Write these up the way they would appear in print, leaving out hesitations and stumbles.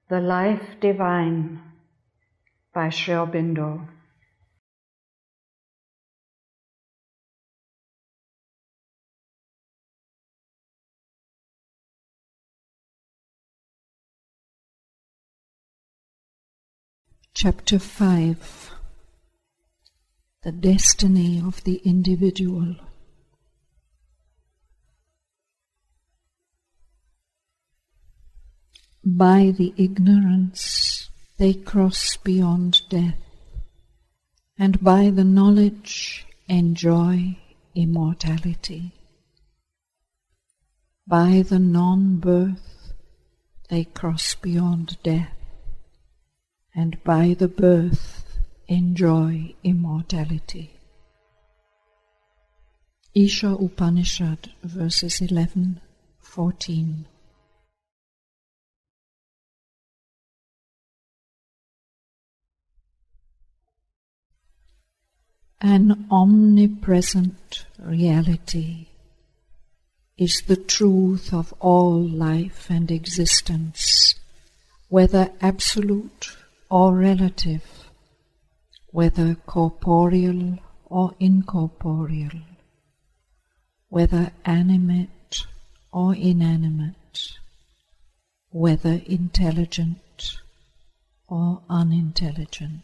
The Life Divine by Aurobindo. Chapter 5. The Destiny of the Individual. By the ignorance they cross beyond death, and by the knowledge enjoy immortality. By the non-birth they cross beyond death, and by the birth enjoy immortality. Isha Upanishad, verses 11-14. An omnipresent reality is the truth of all life and existence, whether absolute or relative, whether corporeal or incorporeal, whether animate or inanimate, whether intelligent or unintelligent.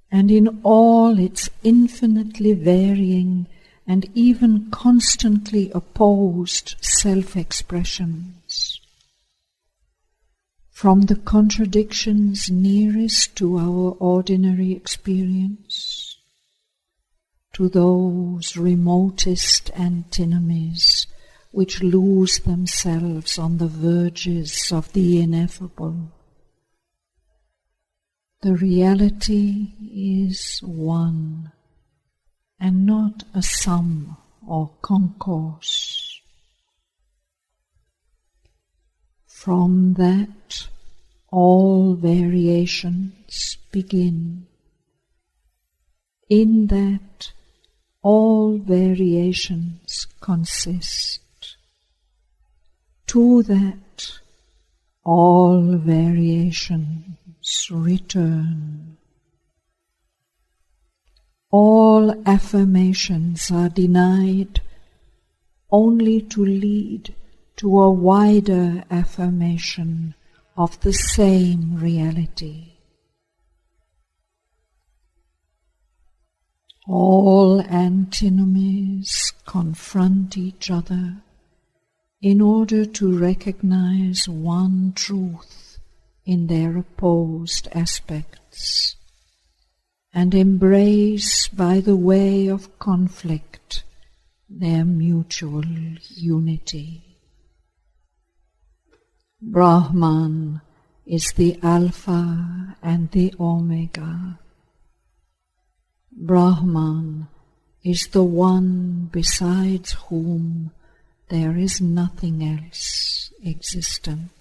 And in all its infinitely varying and even constantly opposed self-expressions, from the contradictions nearest to our ordinary experience, to those remotest antinomies which lose themselves on the verges of the ineffable, the reality is one, and not a sum or concourse. From that all variations begin. In that all variations consist. To that all variations return. All affirmations are denied only to lead to a wider affirmation of the same reality. All antinomies confront each other in order to recognize one truth in their opposed aspects, and embrace by the way of conflict their mutual unity. Brahman is the Alpha and the Omega. Brahman is the one besides whom there is nothing else existent.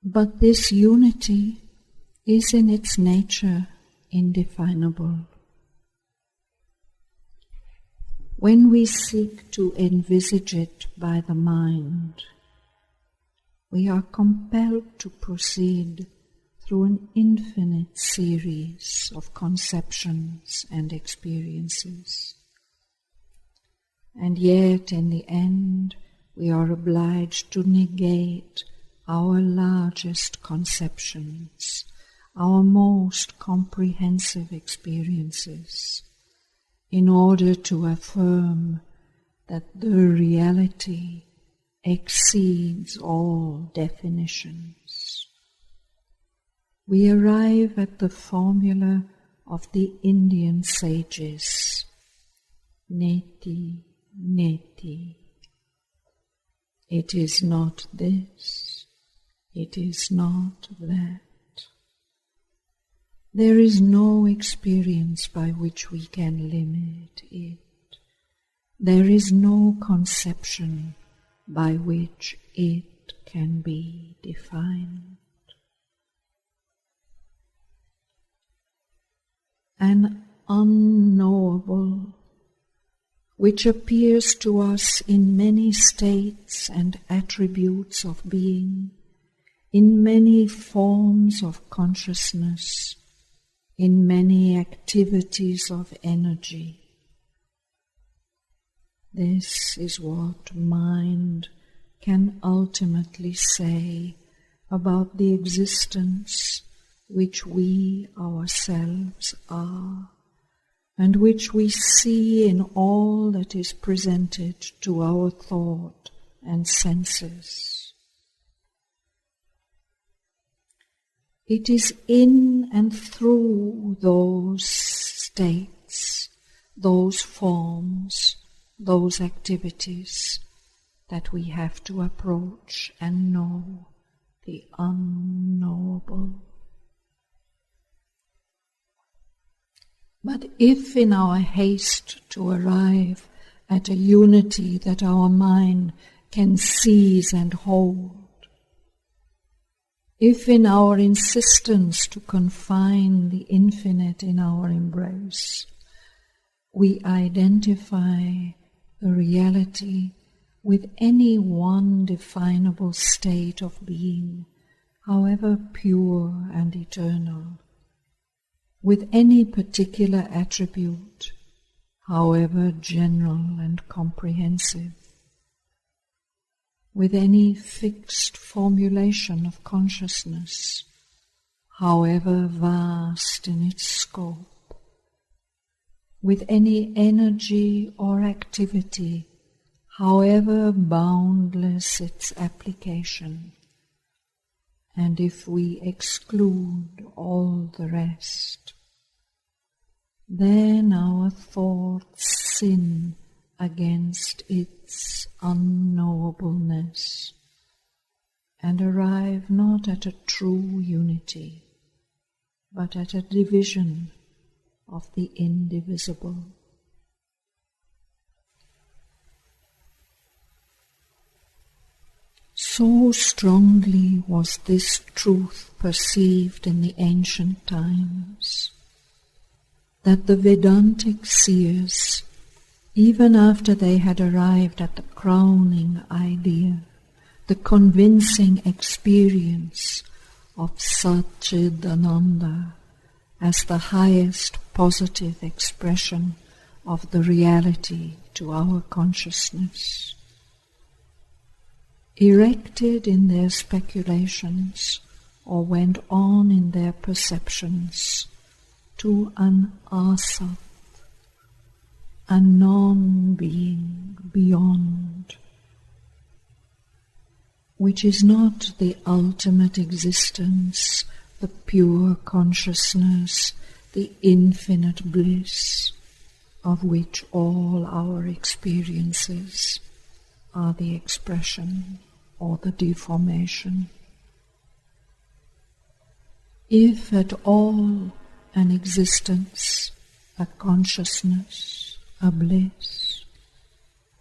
But this unity is in its nature indefinable. When we seek to envisage it by the mind, we are compelled to proceed through an infinite series of conceptions and experiences. And yet, in the end, we are obliged to negate our largest conceptions, our most comprehensive experiences, in order to affirm that the reality exceeds all definitions. We arrive at the formula of the Indian sages, neti, neti. It is not this, it is not that. There is no experience by which we can limit it. There is no conception by which it can be defined. an unknowable, which appears to us in many states and attributes of being, in many forms of consciousness, in many activities of energy. This is what mind can ultimately say about the existence which we ourselves are, and which we see in all that is presented to our thought and senses. It is in and through those states, those forms, those activities that we have to approach and know the unknowable. But if in our haste to arrive at a unity that our mind can seize and hold, if in our insistence to confine the infinite in our embrace, we identify the reality with any one definable state of being, however pure and eternal, with any particular attribute, however general and comprehensive, with any fixed formulation of consciousness, however vast in its scope, with any energy or activity, however boundless its application, and if we exclude all the rest, then our thoughts sin against its unknowableness and arrive not at a true unity, but at a division of the indivisible. So strongly was this truth perceived in the ancient times that the Vedantic seers, even after they had arrived at the crowning idea, the convincing experience of Satchidananda as the highest positive expression of the reality to our consciousness, erected in their speculations or went on in their perceptions to an asat, a non-being beyond, which is not the ultimate existence, the pure consciousness, the infinite bliss, of which all our experiences are the expression or the deformation. If at all an existence, a consciousness, a bliss,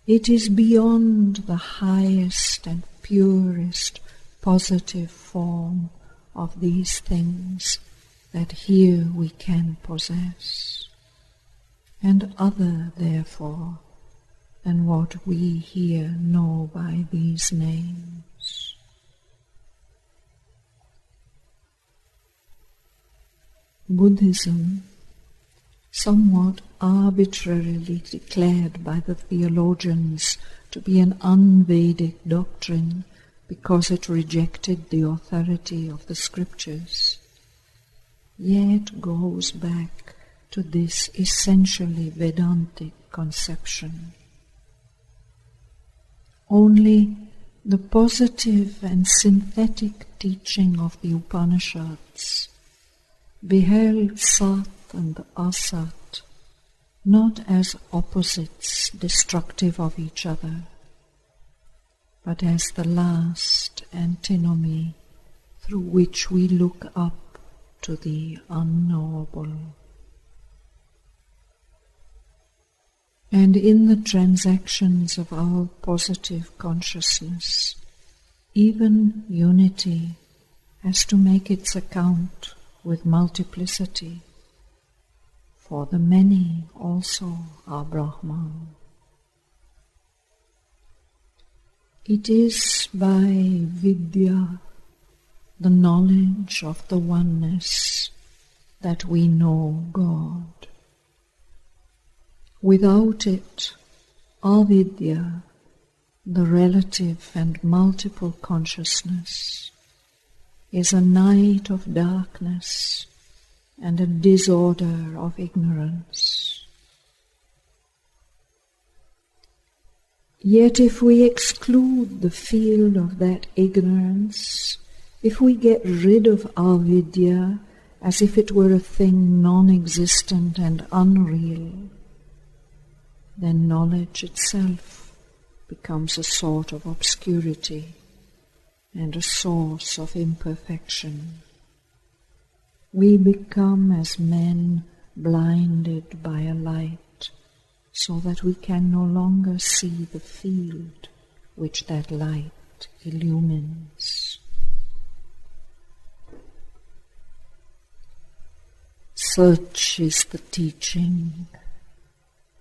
it is beyond the highest and purest positive form of these things that here we can possess, and other, therefore, than what we here know by these names. Buddhism, somewhat arbitrarily declared by the theologians to be an un-Vedic doctrine because it rejected the authority of the scriptures, yet goes back to this essentially Vedantic conception. Only the positive and synthetic teaching of the Upanishads beheld Sat and Asat not as opposites destructive of each other, but as the last antinomy through which we look up to the unknowable. And in the transactions of our positive consciousness, even unity has to make its account with multiplicity, for the many also are Brahman. It is by vidya, the knowledge of the oneness, that we know God. Without it, avidya, the relative and multiple consciousness, is a night of darkness and a disorder of ignorance. Yet if we exclude the field of that ignorance, if we get rid of avidya as if it were a thing non-existent and unreal, then knowledge itself becomes a sort of obscurity and a source of imperfection. We become as men blinded by a light, so that we can no longer see the field which that light illumines. Such is the teaching,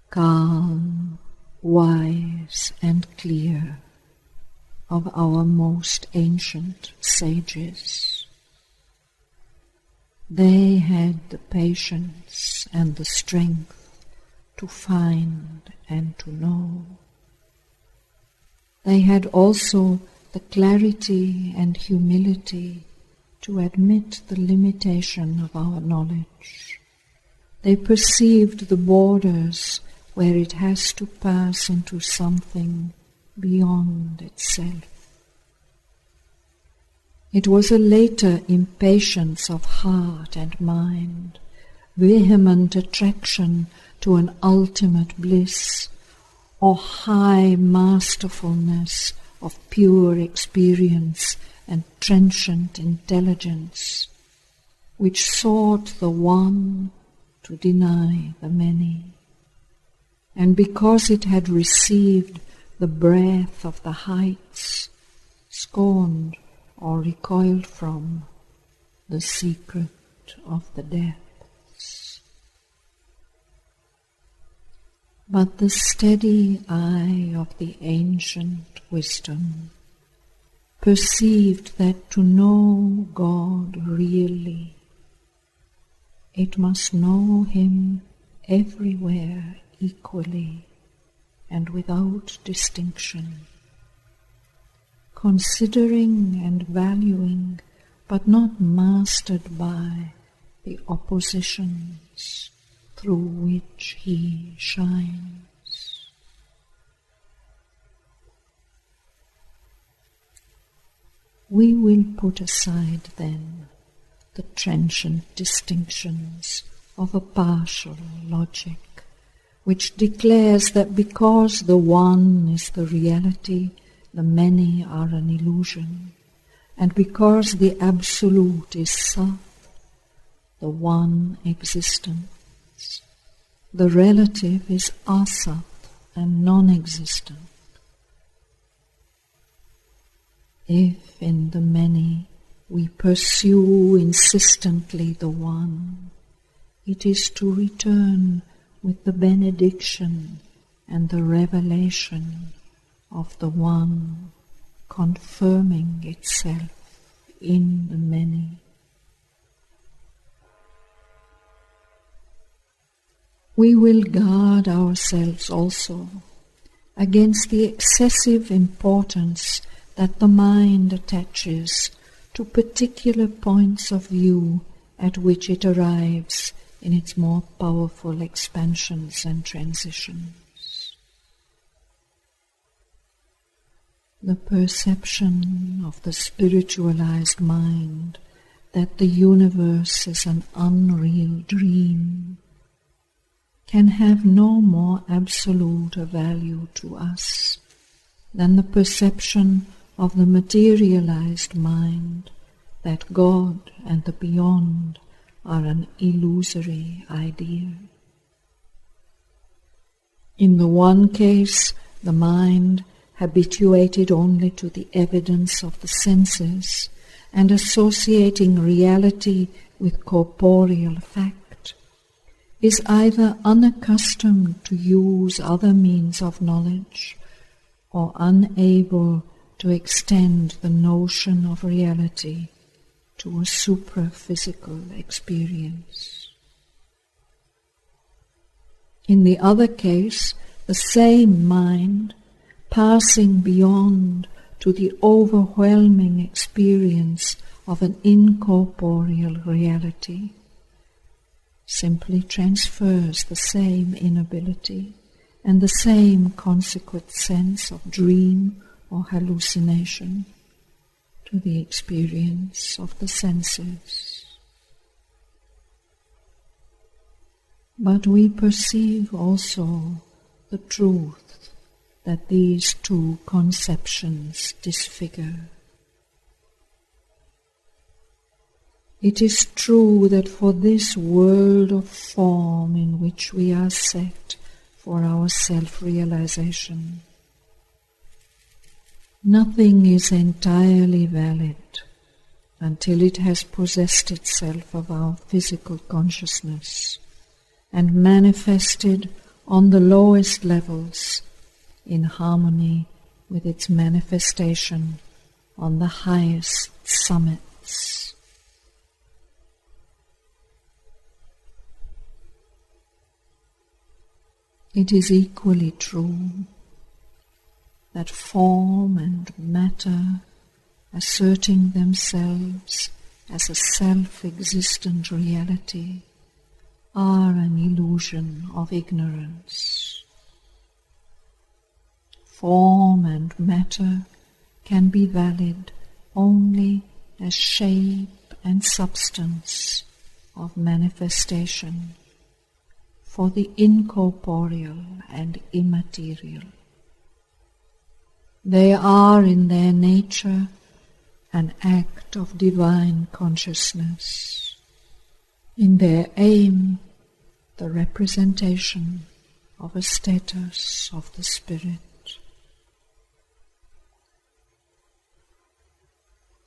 calm, wise and clear, of our most ancient sages. They had the patience and the strength to find and to know. They had also the clarity and humility to admit the limitation of our knowledge. They perceived the borders where it has to pass into something beyond itself. It was a later impatience of heart and mind, vehement attraction to an ultimate bliss, or high masterfulness of pure experience and trenchant intelligence, which sought the one to deny the many. And because it had received the breath of the heights, scorned or recoiled from the secret of the depths. But the steady eye of the ancient wisdom perceived that to know God really, it must know Him everywhere equally and without distinction, considering and valuing, but not mastered by the oppositions through which He shines. We will put aside then the trenchant distinctions of a partial logic, which declares that because the one is the reality, the many are an illusion, and because the Absolute is Sat, the one existence, the relative is Asat and non-existent. If in the many we pursue insistently the one, it is to return with the benediction and the revelation of the one confirming itself in the many. We will guard ourselves also against the excessive importance that the mind attaches to particular points of view at which it arrives in its more powerful expansions and transitions. The perception of the spiritualized mind that the universe is an unreal dream can have no more absolute a value to us than the perception of the materialized mind that God and the beyond are an illusory idea. In the one case, the mind, habituated only to the evidence of the senses and associating reality with corporeal fact, is either unaccustomed to use other means of knowledge or unable to extend the notion of reality to a supra-physical experience. In the other case, the same mind, passing beyond to the overwhelming experience of an incorporeal reality, simply transfers the same inability and the same consequent sense of dream or hallucination to the experience of the senses. But we perceive also the truth that these two conceptions disfigure. It is true that for this world of form in which we are set for our self-realization, nothing is entirely valid until it has possessed itself of our physical consciousness and manifested on the lowest levels in harmony with its manifestation on the highest summits. It is equally true that form and matter, asserting themselves as a self-existent reality, are an illusion of ignorance. Form and matter can be valid only as shape and substance of manifestation for the incorporeal and immaterial. They are in their nature an act of divine consciousness, in their aim the representation of a status of the spirit.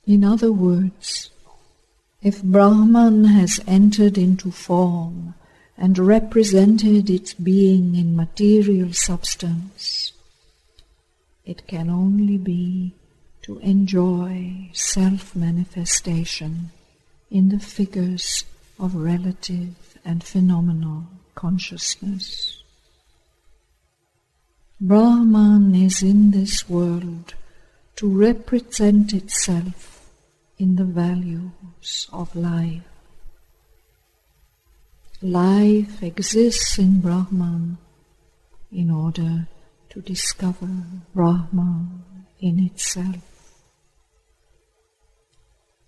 In other words, if Brahman has entered into form and represented its being in material substance, it can only be to enjoy self-manifestation in the figures of relative and phenomenal consciousness. Brahman is in this world to represent itself in the values of life. Life exists in Brahman in order to discover Brahman in itself.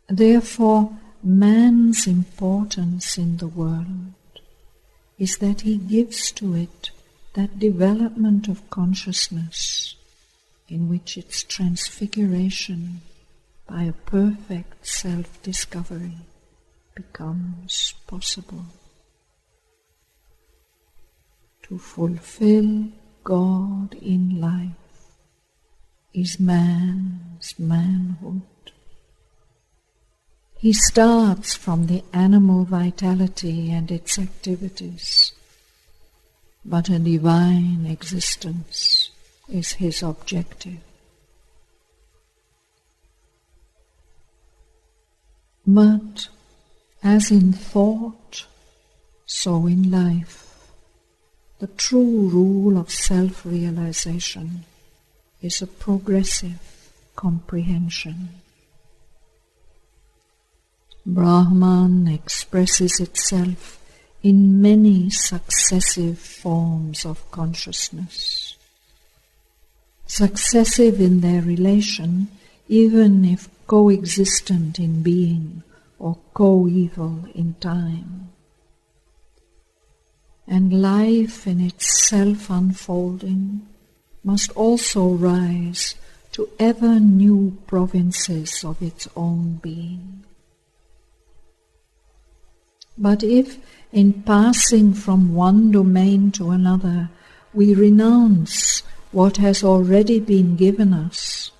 Therefore, man's importance in the world is that he gives to it that development of consciousness in which its transfiguration by a perfect self-discovery becomes possible. To fulfill God in life is man's manhood. He starts from the animal vitality and its activities, but a divine existence is his objective. But as in thought, so in life, the true rule of self-realization is a progressive comprehension. Brahman expresses itself in many successive forms of consciousness, successive in their relation, even if coexistent in being or coeval in time. And life in its self-unfolding must also rise to ever new provinces of its own being. But if, in passing from one domain to another, we renounce what has already been given us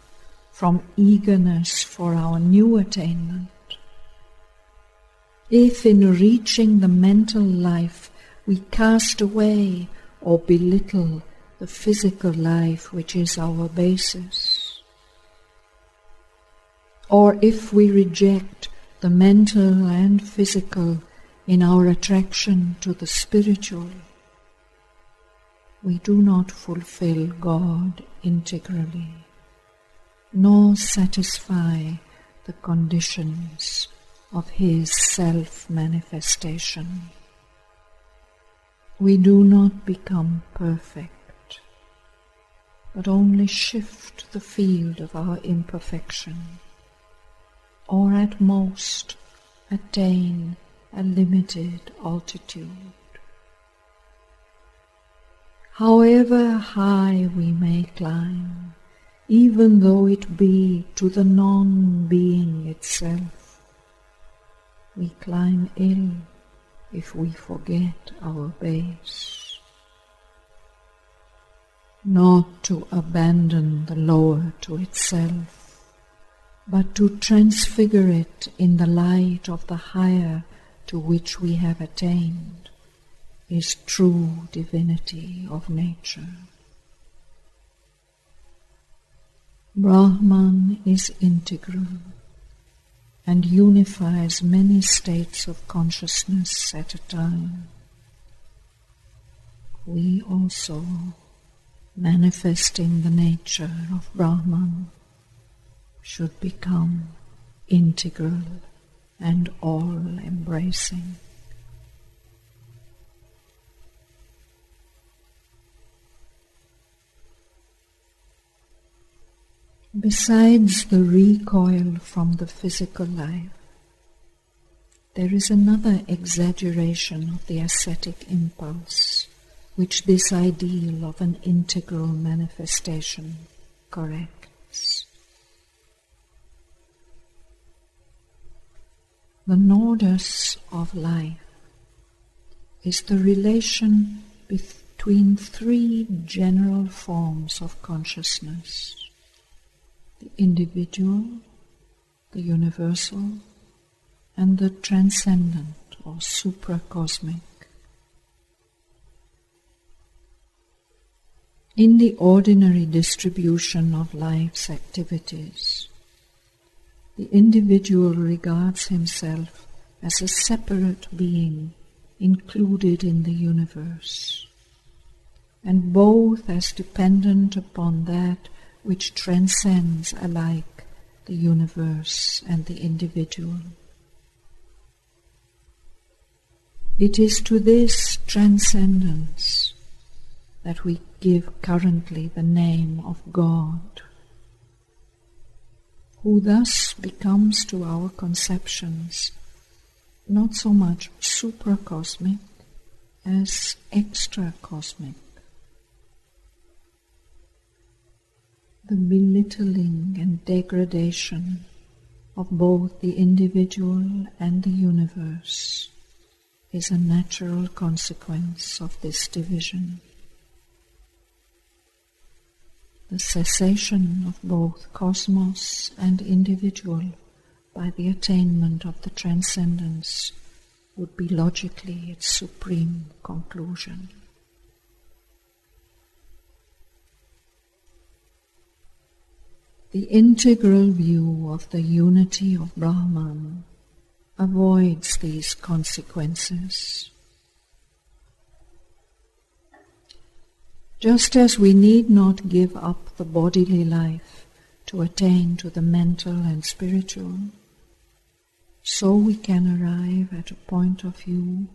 from eagerness for our new attainment, if in reaching the mental life we cast away or belittle the physical life which is our basis. Or if we reject the mental and physical in our attraction to the spiritual, we do not fulfill God integrally, nor satisfy the conditions of His self-manifestation. We do not become perfect, but only shift the field of our imperfection, or at most attain a limited altitude. However high we may climb, even though it be to the non-being itself, we climb ill if we forget our base. Not to abandon the lower to itself, but to transfigure it in the light of the higher to which we have attained, is true divinity of nature. Brahman is integral and unifies many states of consciousness at a time. We also, manifesting the nature of Brahman, should become integral and all-embracing. Besides the recoil from the physical life, there is another exaggeration of the ascetic impulse which this ideal of an integral manifestation corrects. The nodus of life is the relation between three general forms of consciousness: the individual, the universal, and the transcendent or supracosmic. In the ordinary distribution of life's activities, the individual regards himself as a separate being included in the universe, and both as dependent upon that which transcends alike the universe and the individual. It is to this transcendence that we give currently the name of God, who thus becomes to our conceptions not so much supracosmic as extracosmic. The belittling and degradation of both the individual and the universe is a natural consequence of this division. The cessation of both cosmos and individual by the attainment of the transcendence would be logically its supreme conclusion. The integral view of the unity of Brahman avoids these consequences. Just as we need not give up the bodily life to attain to the mental and spiritual, so we can arrive at a point of view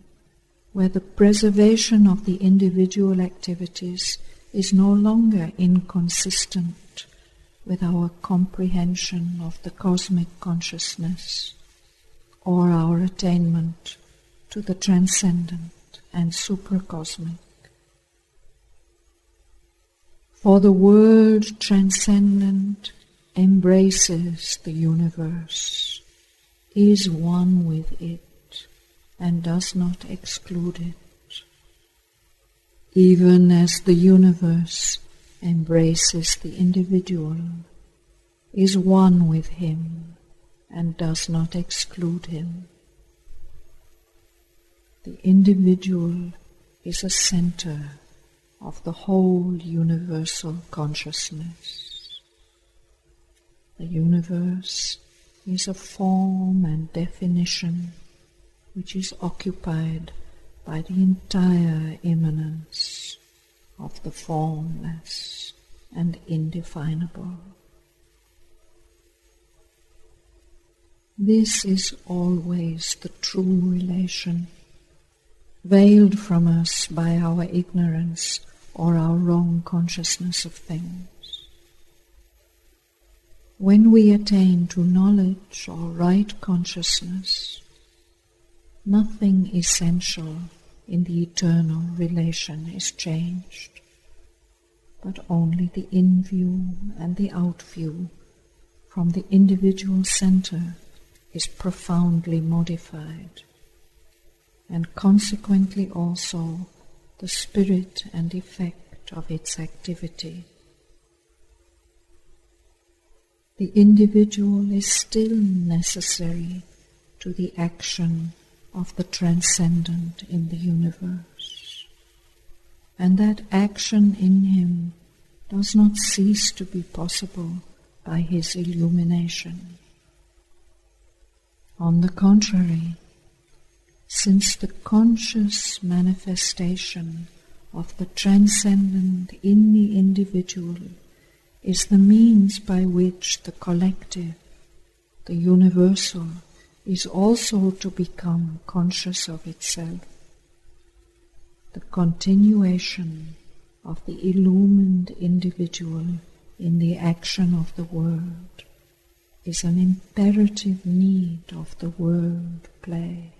where the preservation of the individual activities is no longer inconsistent with our comprehension of the cosmic consciousness or our attainment to the transcendent and supracosmic. For the world transcendent embraces the universe, is one with it, and does not exclude it, even as the universe embraces the individual, is one with him, and does not exclude him. The individual is a center of the whole universal consciousness. The universe is a form and definition which is occupied by the entire immanence of the formless and indefinable. This is always the true relation, veiled from us by our ignorance or our wrong consciousness of things. When we attain to knowledge or right consciousness, nothing essential in the eternal relation is changed, but only the in-view and the out-view from the individual center is profoundly modified, and consequently also the spirit and effect of its activity. The individual is still necessary to the action of the transcendent in the universe, and that action in him does not cease to be possible by his illumination. On the contrary, since the conscious manifestation of the transcendent in the individual is the means by which the collective, the universal, is also to become conscious of itself, the continuation of the illumined individual in the action of the world is an imperative need of the world play.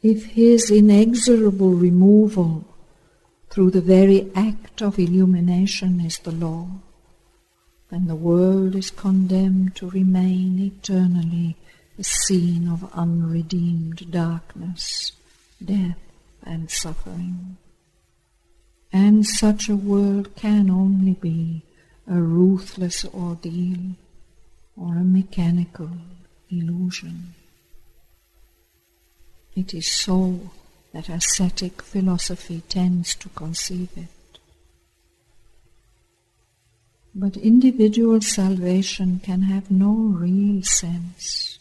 If his inexorable removal through the very act of illumination is the law, then the world is condemned to remain eternally a scene of unredeemed darkness, death and suffering. And such a world can only be a ruthless ordeal or a mechanical illusion. It is so that ascetic philosophy tends to conceive it. But individual salvation can have no real sense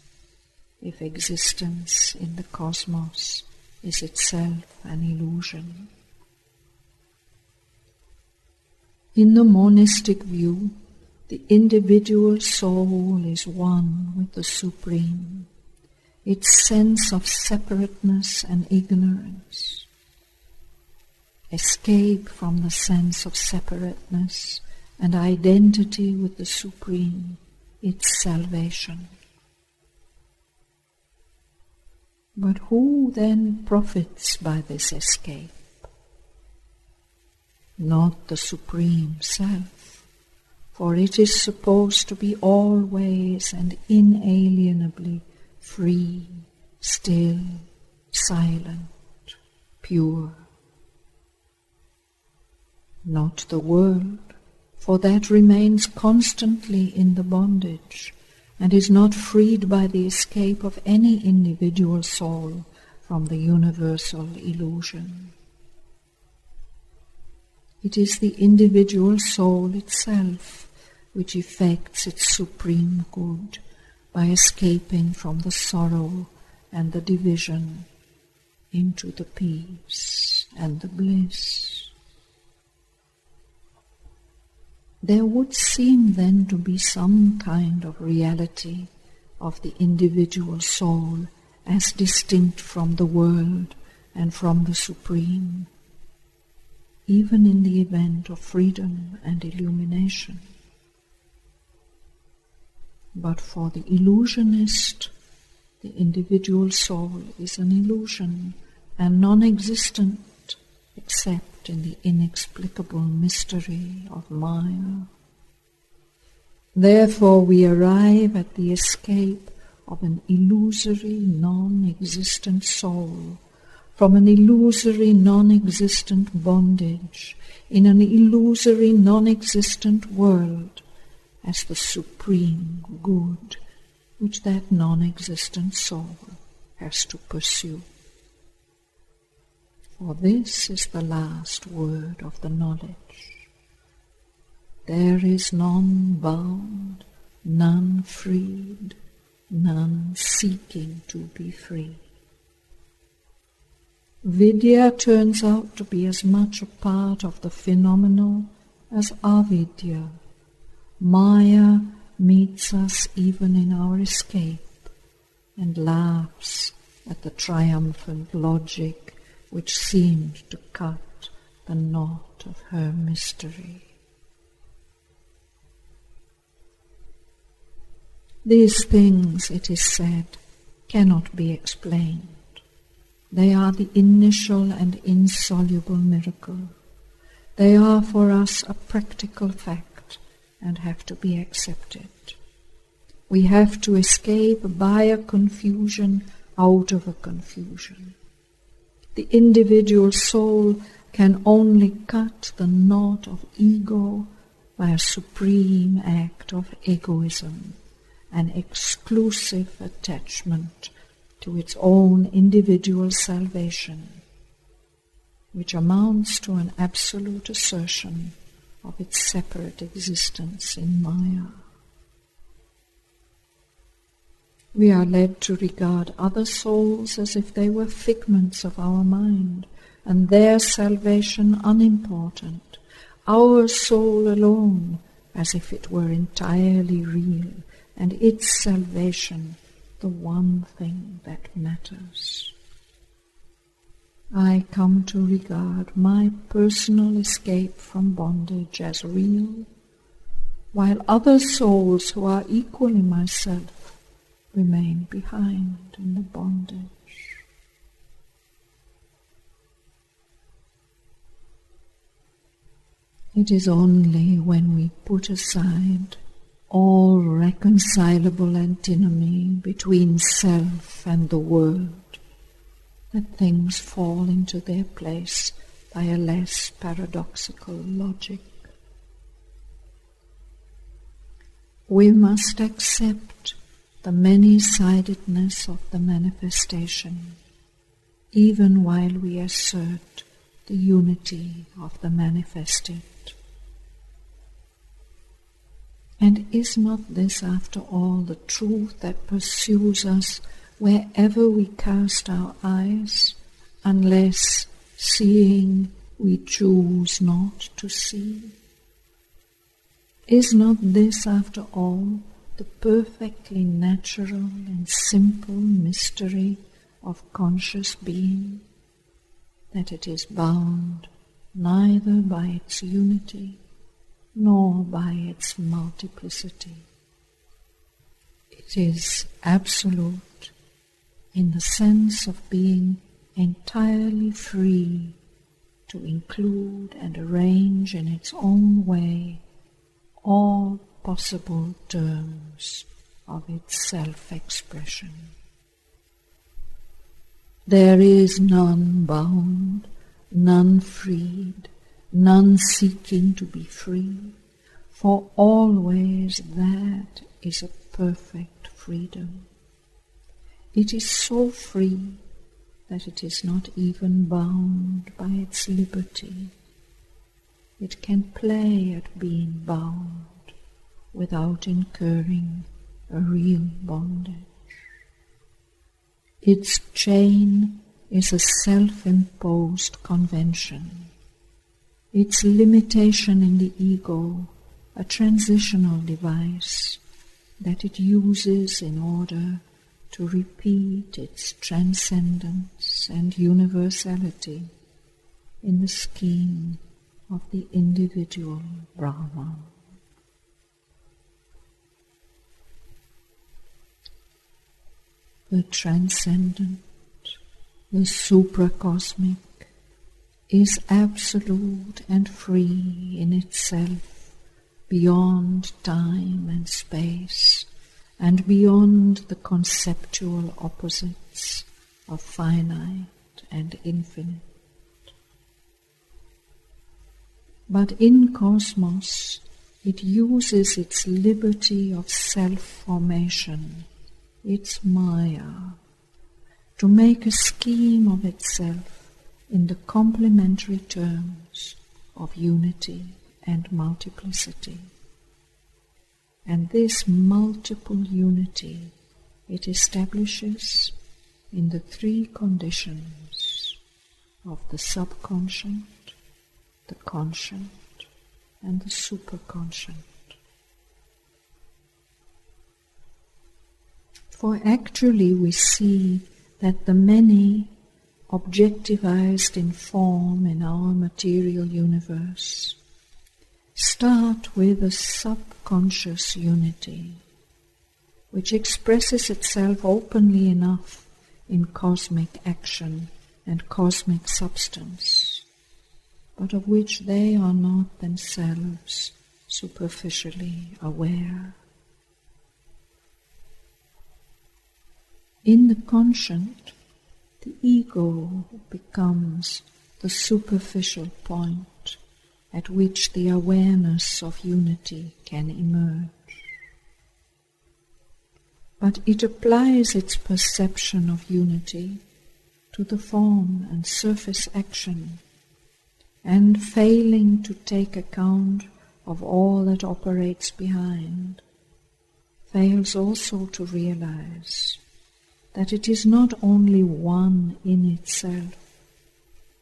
if existence in the cosmos is itself an illusion. In the monistic view, the individual soul is one with the Supreme. Its sense of separateness and ignorance, escape from the sense of separateness and identity with the Supreme, its salvation. But who then profits by this escape? Not the Supreme Self, for it is supposed to be always and inalienably free, still, silent, pure. Not the world, for that remains constantly in the bondage and is not freed by the escape of any individual soul from the universal illusion. It is the individual soul itself which effects its supreme good by escaping from the sorrow and the division into the peace and the bliss. There would seem then to be some kind of reality of the individual soul as distinct from the world and from the Supreme, even in the event of freedom and illumination. But for the illusionist, the individual soul is an illusion and non-existent except in the inexplicable mystery of Maya. Therefore we arrive at the escape of an illusory non-existent soul from an illusory non-existent bondage in an illusory non-existent world as the supreme good which that non-existent soul has to pursue. For this is the last word of the knowledge. There is none bound, none freed, none seeking to be free. Vidya turns out to be as much a part of the phenomenal as avidya. Maya meets us even in our escape and laughs at the triumphant logic which seemed to cut the knot of her mystery. These things, it is said, cannot be explained. They are the initial and insoluble miracle. They are for us a practical fact and have to be accepted. We have to escape by a confusion out of a confusion. The individual soul can only cut the knot of ego by a supreme act of egoism, an exclusive attachment to its own individual salvation, which amounts to an absolute assertion of its separate existence in Maya. We are led to regard other souls as if they were figments of our mind, and their salvation unimportant, our soul alone as if it were entirely real, and its salvation the one thing that matters. I come to regard my personal escape from bondage as real, while other souls who are equally myself remain behind in the bondage. It is only when we put aside all reconcilable antinomy between self and the world that things fall into their place by a less paradoxical logic. We must accept the many-sidedness of the manifestation, even while we assert the unity of the manifested. And is not this, after all, the truth that pursues us wherever we cast our eyes, unless, seeing, we choose not to see? Is not this, after all, the perfectly natural and simple mystery of conscious being, that it is bound neither by its unity nor by its multiplicity? It is absolute in the sense of being entirely free to include and arrange in its own way all possible terms of its self-expression. There is none bound, none freed, none seeking to be free, for always that is a perfect freedom. It is so free that it is not even bound by its liberty. It can play at being bound without incurring a real bondage. Its chain is a self-imposed convention, its limitation in the ego a transitional device that it uses in order to repeat its transcendence and universality in the scheme of the individual Brahman. The transcendent, the supracosmic, is absolute and free in itself, beyond time and space, and beyond the conceptual opposites of finite and infinite. But in cosmos, it uses its liberty of self-formation, its Maya, to make a scheme of itself in the complementary terms of unity and multiplicity. And this multiple unity it establishes in the three conditions of the subconscient, the conscient, and the superconscient. For actually we see that the many objectivized in form in our material universe start with a subconscious unity, which expresses itself openly enough in cosmic action and cosmic substance, but of which they are not themselves superficially aware. In the conscient, the ego becomes the superficial point at which the awareness of unity can emerge. But it applies its perception of unity to the form and surface action, and failing to take account of all that operates behind, fails also to realize that it is not only one in itself,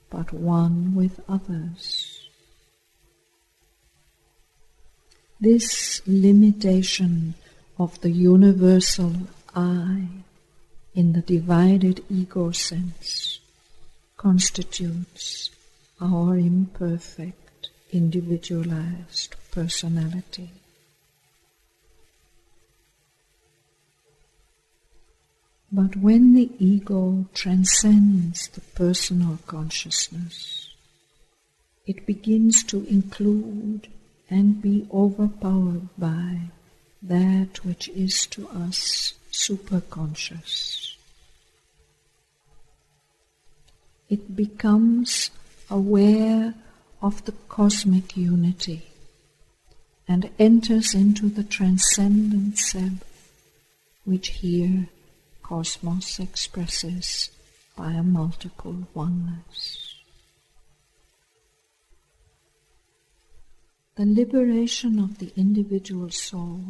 but one with others. This limitation of the universal I in the divided ego sense constitutes our imperfect, individualized personality. But when the ego transcends the personal consciousness, it begins to include and be overpowered by that which is to us superconscious. It becomes aware of the cosmic unity and enters into the transcendent self, which here cosmos expresses by a multiple oneness. The liberation of the individual soul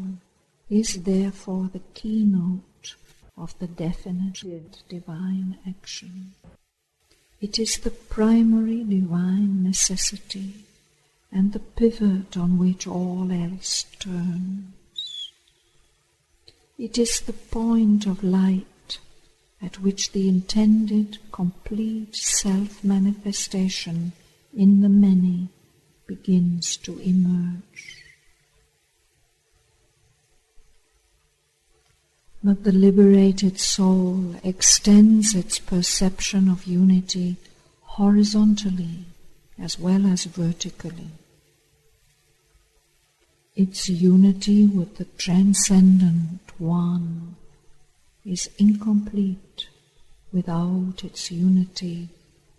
is therefore the keynote of the definite divine action. It is the primary divine necessity and the pivot on which all else turns. It is the point of light at which the intended complete self-manifestation in the many begins to emerge. But the liberated soul extends its perception of unity horizontally as well as vertically. Its unity with the transcendent One is incomplete without its unity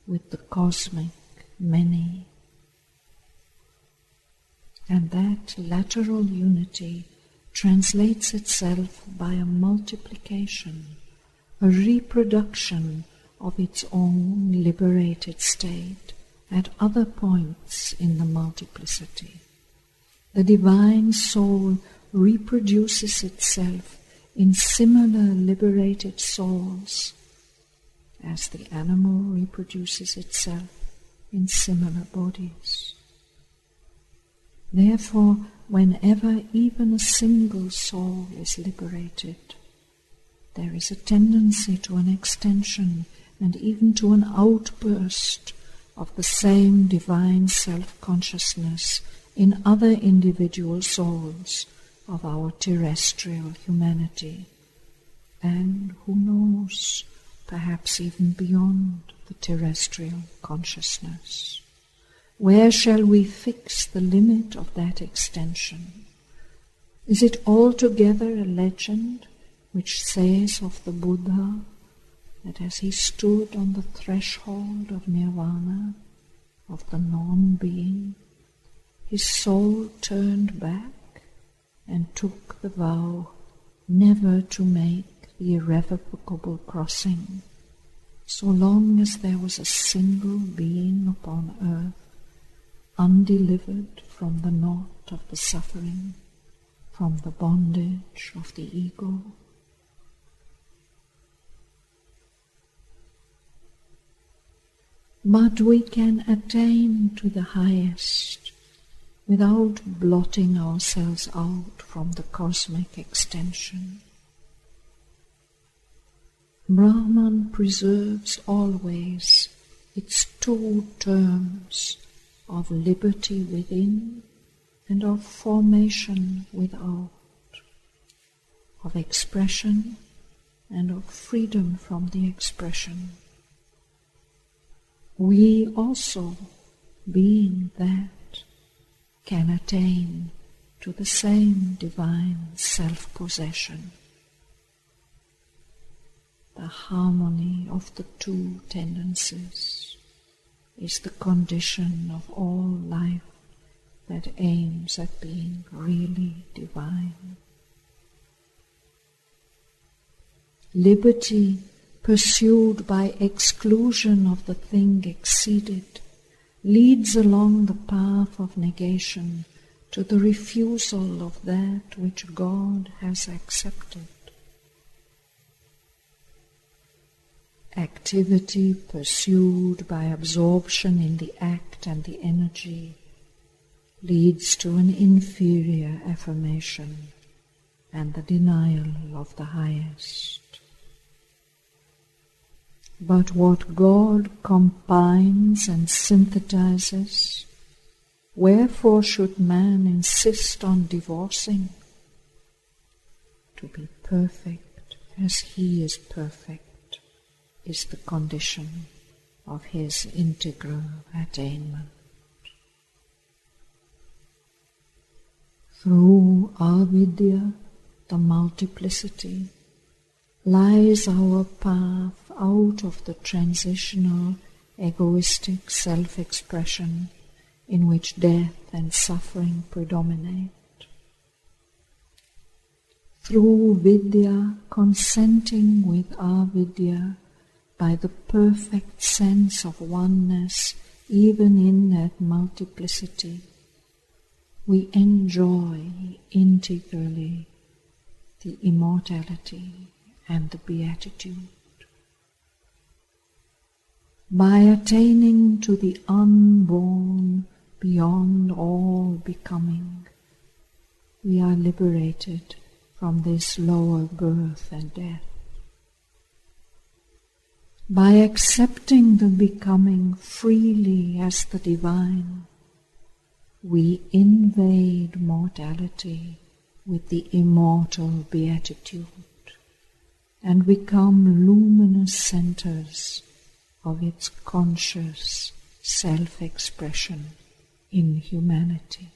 with the cosmic many. And that lateral unity translates itself by a multiplication, a reproduction of its own liberated state at other points in the multiplicity. The divine soul reproduces itself in similar liberated souls as the animal reproduces itself in similar bodies. Therefore, whenever even a single soul is liberated, there is a tendency to an extension and even to an outburst of the same divine self-consciousness in other individual souls of our terrestrial humanity, and who knows, perhaps even beyond the terrestrial consciousness. Where shall we fix the limit of that extension? Is it altogether a legend which says of the Buddha that as he stood on the threshold of nirvana, of the non-being, his soul turned back and took the vow never to make the irrevocable crossing So long as there was a single being upon earth, undelivered from the knot of the suffering, from the bondage of the ego, but we can attain to the highest without blotting ourselves out from the cosmic extension. Brahman preserves always its two terms of liberty within and of formation without, of expression and of freedom from the expression. We also, being that, can attain to the same divine self-possession. The harmony of the two tendencies is the condition of all life that aims at being really divine. Liberty pursued by exclusion of the thing exceeded leads along the path of negation to the refusal of that which God has accepted. Activity pursued by absorption in the act and the energy leads to an inferior affirmation and the denial of the highest. But what God combines and synthesizes, wherefore should man insist on divorcing? To be perfect as he is perfect is the condition of his integral attainment. Through avidya, the multiplicity, lies our path out of the transitional, egoistic self-expression in which death and suffering predominate. Through vidya, consenting with avidya, by the perfect sense of oneness, even in that multiplicity, we enjoy integrally the immortality and the beatitude. By attaining to the unborn beyond all becoming, we are liberated from this lower birth and death. By accepting the becoming freely as the divine, we invade mortality with the immortal beatitude and become luminous centers of its conscious self-expression in humanity.